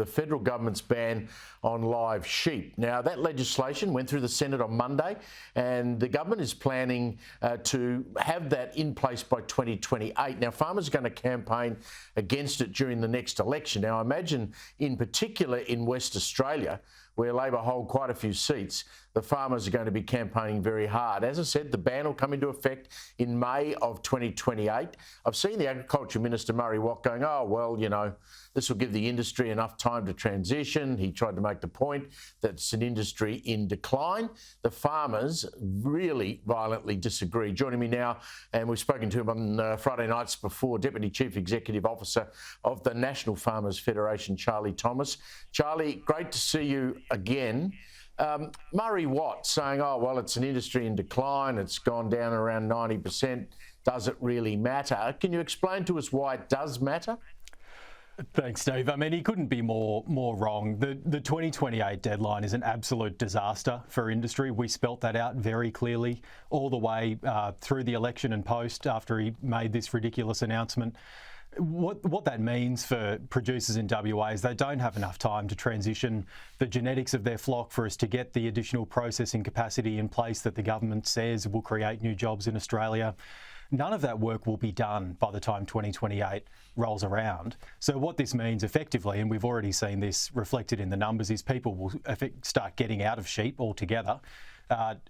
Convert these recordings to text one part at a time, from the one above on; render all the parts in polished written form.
the federal government's ban on live sheep. Now, that legislation went through the Senate on Monday, and the government is planning to have that in place by 2028. Now, farmers are going to campaign against it during the next election. Now, I imagine in particular in West Australia, where Labor hold quite a few seats, the farmers are going to be campaigning very hard. As I said, the ban will come into effect in May of 2028. I've seen the Agriculture Minister, Murray Watt, going, oh, well, you know, this will give the industry enough time to transition. He tried to make the point that it's an industry in decline. The farmers really violently disagree. Joining me now, and we've spoken to him on Friday nights before, Deputy Chief Executive Officer of the National Farmers Federation, Charlie Thomas. Charlie, great to see you again. Murray Watt saying, oh, well, it's an industry in decline. It's gone down around 90%. Does it really matter? Can you explain to us why it does matter? Thanks, Steve. I mean, he couldn't be more wrong. The 2028 deadline is an absolute disaster for industry. We spelt that out very clearly all the way through the election and post after he made this ridiculous announcement. What that means for producers in WA is they don't have enough time to transition the genetics of their flock for us to get the additional processing capacity in place that the government says will create new jobs in Australia. None of that work will be done by the time 2028 rolls around. So what this means effectively, and we've already seen this reflected in the numbers, is people will start getting out of sheep altogether,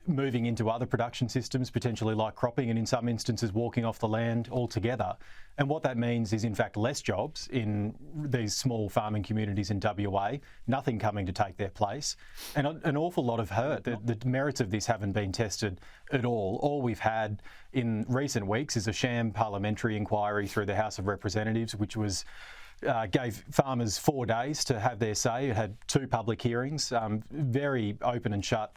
moving into other production systems, potentially like cropping, and in some instances walking off the land altogether. And what that means is, in fact, less jobs in these small farming communities in WA, nothing coming to take their place, and an awful lot of hurt. The merits of this haven't been tested at all. All we've had in recent weeks is a sham parliamentary inquiry through the House of Representatives, which was gave farmers 4 days to have their say. It had 2 public hearings, very open and shut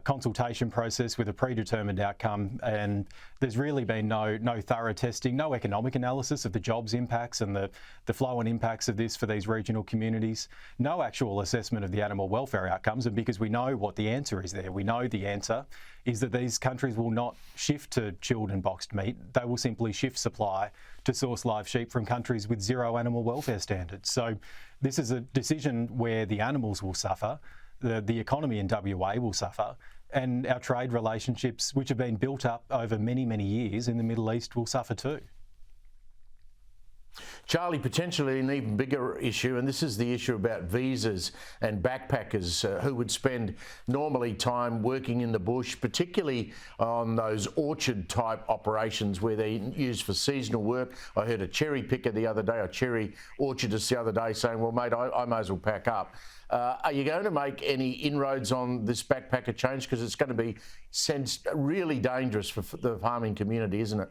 consultation process with a predetermined outcome, and there's really been no thorough testing, no economic analysis of the jobs impacts and the flow and impacts of this for these regional communities, no actual assessment of the animal welfare outcomes. And because we know what the answer is there, we know the answer is that these countries will not shift to chilled and boxed meat. They will simply shift supply to source live sheep from countries with zero animal welfare standards. So this is a decision where the animals will suffer, the economy in WA will suffer, and our trade relationships, which have been built up over many, many years in the Middle East, will suffer too. Charlie, potentially an even bigger issue, and this is the issue about visas and backpackers who would spend normally time working in the bush, particularly on those orchard-type operations where they're used for seasonal work. I heard a cherry picker the other day, a cherry orchardist the other day saying, well, mate, I may as well pack up. Are you going to make any inroads on this backpacker change? Because it's going to be really dangerous for the farming community, isn't it?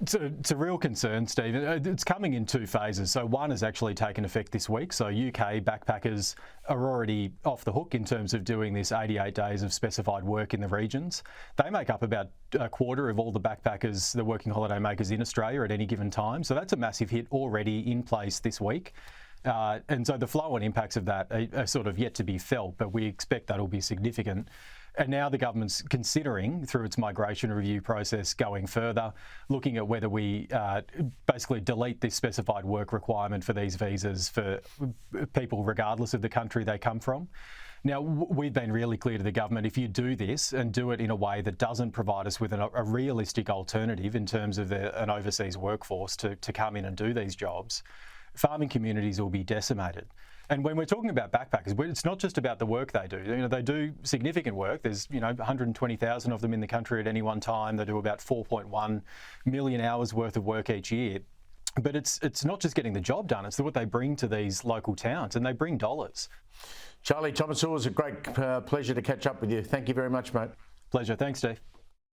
It's a real concern, Steve. It's coming in 2 phases. So one has actually taken effect this week. So UK backpackers are already off the hook in terms of doing this 88 days of specified work in the regions. They make up about a quarter of all the backpackers, the working holiday makers in Australia at any given time. So that's a massive hit already in place this week. And so the flow and impacts of that are sort of yet to be felt, but we expect that'll be significant. And now the government's considering, through its migration review process, going further, looking at whether we basically delete this specified work requirement for these visas for people regardless of the country they come from. Now, we've been really clear to the government, if you do this and do it in a way that doesn't provide us with a realistic alternative in terms of an overseas workforce to come in and do these jobs, farming communities will be decimated. And when we're talking about backpackers, it's not just about the work they do. You know, they do significant work. There's 120,000 of them in the country at any one time. They do about 4.1 million hours worth of work each year. But it's not just getting the job done. It's what they bring to these local towns, and they bring dollars. Charlie Thomas, it was a great pleasure to catch up with you. Thank you very much, mate. Pleasure. Thanks, Steve.